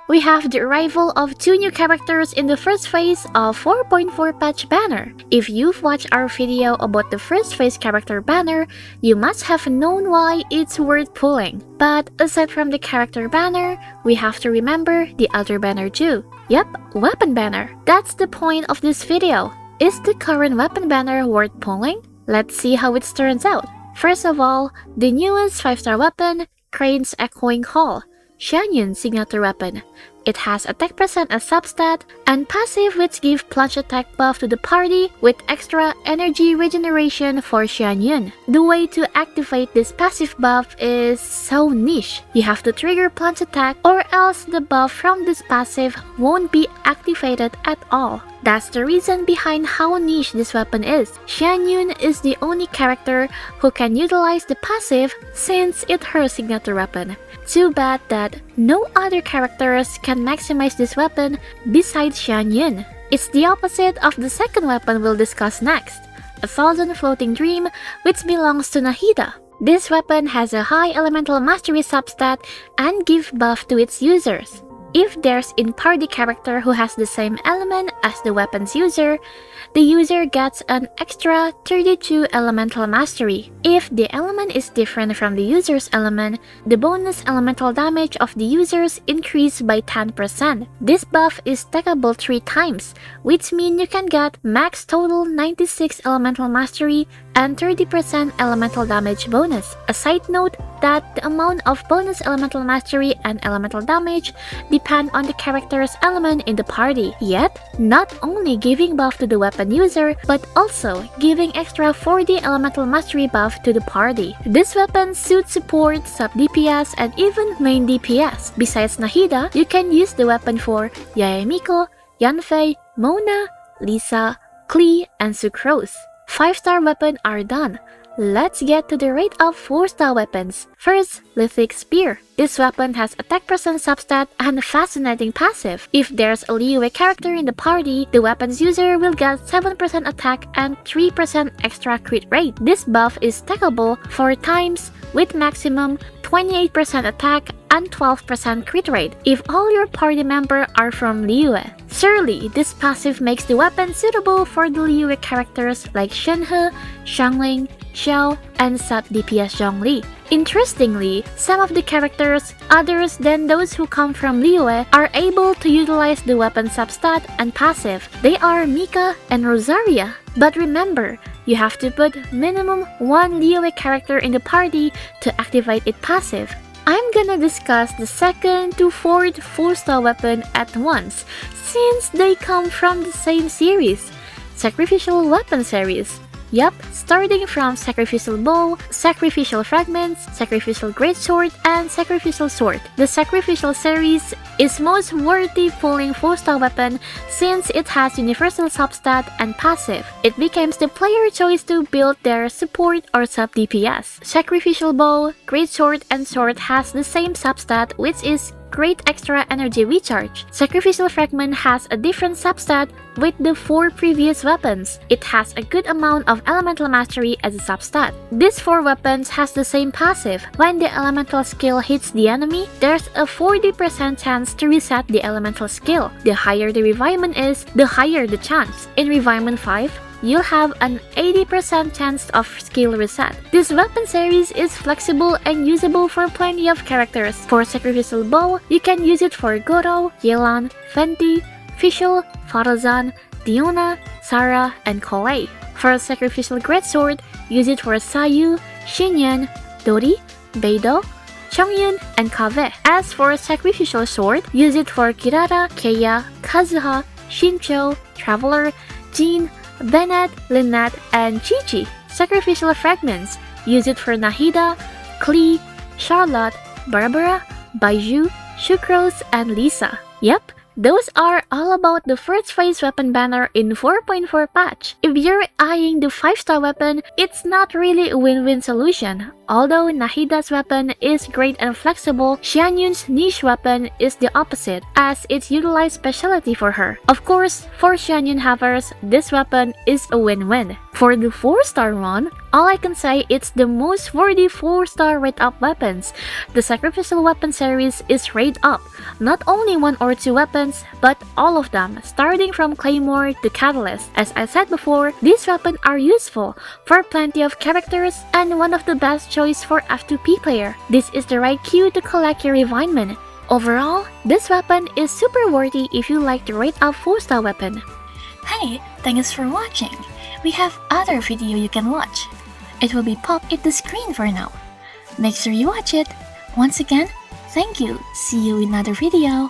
We have the arrival of 2 new characters in the first phase of 4.4 patch banner. If you've watched our video about the first phase character banner, you must have known why it's worth pulling. But aside from the character banner, we have to remember the other banner too. Yep, weapon banner. That's the point of this video. Is the current weapon banner worth pulling? Let's see how it turns out. First of all, the newest 5-star weapon, Crane's Echoing Call. Xianyun signature weapon. It has attack percent as substat and passive which give plunge attack buff to the party with extra energy regeneration for Xianyun. The way to activate this passive buff is so niche. You have to trigger plunge attack or else the buff from this passive won't be activated at all. That's the reason behind how niche this weapon is. Xianyun is the only character who can utilize the passive since it's her signature weapon. Too bad that no other characters can maximize this weapon besides Xianyun. It's the opposite of the second weapon we'll discuss next, a Thousand Floating Dream, which belongs to Nahida. This weapon has a high elemental mastery substat and give buff to its users. If there's in-party character who has the same element as the weapon's user, the user gets an extra 32 elemental mastery. If the element is different from the user's element, the bonus elemental damage of the users increase by 10%. This buff is stackable 3 times, which means you can get max total 96 elemental mastery and 30% elemental damage bonus. A side note that the amount of bonus elemental mastery and elemental damage depend on the character's element in the party. Yet, not only giving buff to the weapon user, but also giving extra 40 elemental mastery buff to the party. This weapon suits support, sub DPS, and even main DPS. Besides Nahida, you can use the weapon for Yaemiko, Yanfei, Mona, Lisa, Klee, and Sucrose. 5-star weapons are done. Let's get to the rate of 4-star weapons. First, Lithic Spear. This weapon has attack percent substat and fascinating passive. If there's a Liyue character in the party, the weapon's user will get 7% attack and 3% extra crit rate. This buff is stackable 4 times with maximum 28% attack and 12% crit rate if all your party members are from Liyue. Surely, this passive makes the weapon suitable for the Liyue characters like Shenhe, Xiangling, Xiao, and sub DPS Zhongli. Interestingly, some of the characters others than those who come from Liyue are able to utilize the weapon substat and passive. They are Mika and Rosaria. But remember, you have to put minimum 1 Liyue character in the party to activate its passive. I'm gonna discuss the 2nd to 4th 4-star weapon at once, since they come from the same series, Sacrificial Weapon series. Yup, starting from Sacrificial Bow, Sacrificial Fragments, Sacrificial Greatsword, and Sacrificial Sword. The Sacrificial series is most worthy pulling 4-star weapon since it has universal substat and passive. It becomes the player choice to build their support or sub DPS. Sacrificial Bow, Greatsword, and Sword has the same substat, which is great extra energy recharge. Sacrificial Fragment has a different substat with the 4 previous weapons. It has a good amount of elemental mastery as a substat. These 4 weapons has the same passive. When the elemental skill hits the enemy, there's a 40% chance to reset the elemental skill. The higher the revivement is, the higher the chance. In revivement 5, you'll have an 80% chance of skill reset. This weapon series is flexible and usable for plenty of characters. For Sacrificial Bow, you can use it for Goro, Yelan, Fenty, Fischl, Farazan, Diona, Sarah, and Kolei. For Sacrificial Greatsword, use it for Sayu, Xianyun, Dori, Beidou, Chongyun, and Kaveh. As for Sacrificial Sword, use it for Kirara, Keiya, Kazuha, Shincho, Traveler, Jean, Bennett, Lynette, and Chi-Chi. Sacrificial Fragments, use it for Nahida, Klee, Charlotte, Barbara, Baiju, Sucrose, and Lisa. Yep, those are all about the first phase weapon banner in 4.4 patch. If you're eyeing the 5-star weapon, it's not really a win-win solution. Although Nahida's weapon is great and flexible, Xianyun's niche weapon is the opposite, as it's utilized specialty for her. Of course, for Xianyun havers, this weapon is a win-win. For the 4-star one, all I can say it's the most worthy 4-star rate up weapons. The Sacrificial Weapon series is rate up, not only 1 or 2 weapons, but all of them, starting from Claymore to Catalyst. As I said before, these weapons are useful for plenty of characters and one of the best choice for F2P player. This is the right cue to collect your refinement. Overall, this weapon is super worthy if you like the rate up 4-star weapon. Hey, thanks for watching. We have other video you can watch. It will be popped at the screen for now. Make sure you watch it. Once again, thank you. See you in another video.